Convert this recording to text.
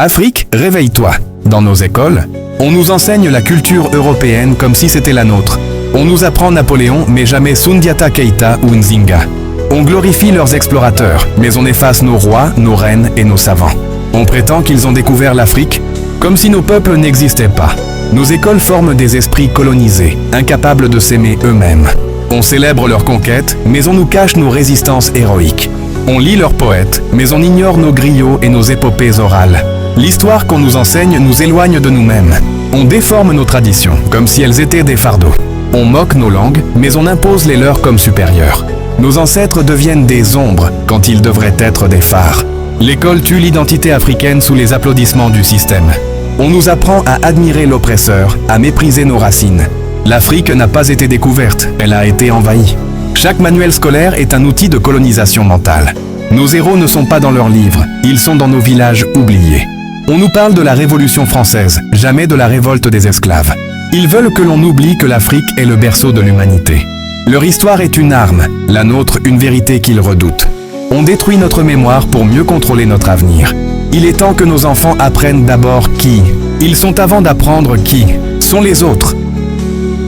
Afrique, réveille-toi. Dans nos écoles, on nous enseigne la culture européenne comme si c'était la nôtre. On nous apprend Napoléon, mais jamais Sundiata Keita ou Nzinga. On glorifie leurs explorateurs, mais on efface nos rois, nos reines et nos savants. On prétend qu'ils ont découvert l'Afrique, comme si nos peuples n'existaient pas. Nos écoles forment des esprits colonisés, incapables de s'aimer eux-mêmes. On célèbre leurs conquêtes, mais on nous cache nos résistances héroïques. On lit leurs poètes, mais on ignore nos griots et nos épopées orales. L'histoire qu'on nous enseigne nous éloigne de nous-mêmes. On déforme nos traditions, comme si elles étaient des fardeaux. On moque nos langues, mais on impose les leurs comme supérieures. Nos ancêtres deviennent des ombres, quand ils devraient être des phares. L'école tue l'identité africaine sous les applaudissements du système. On nous apprend à admirer l'oppresseur, à mépriser nos racines. L'Afrique n'a pas été découverte, elle a été envahie. Chaque manuel scolaire est un outil de colonisation mentale. Nos héros ne sont pas dans leurs livres, ils sont dans nos villages oubliés. On nous parle de la Révolution française, jamais de la révolte des esclaves. Ils veulent que l'on oublie que l'Afrique est le berceau de l'humanité. Leur histoire est une arme, la nôtre une vérité qu'ils redoutent. On détruit notre mémoire pour mieux contrôler notre avenir. Il est temps que nos enfants apprennent d'abord qui ils sont avant d'apprendre qui sont les autres.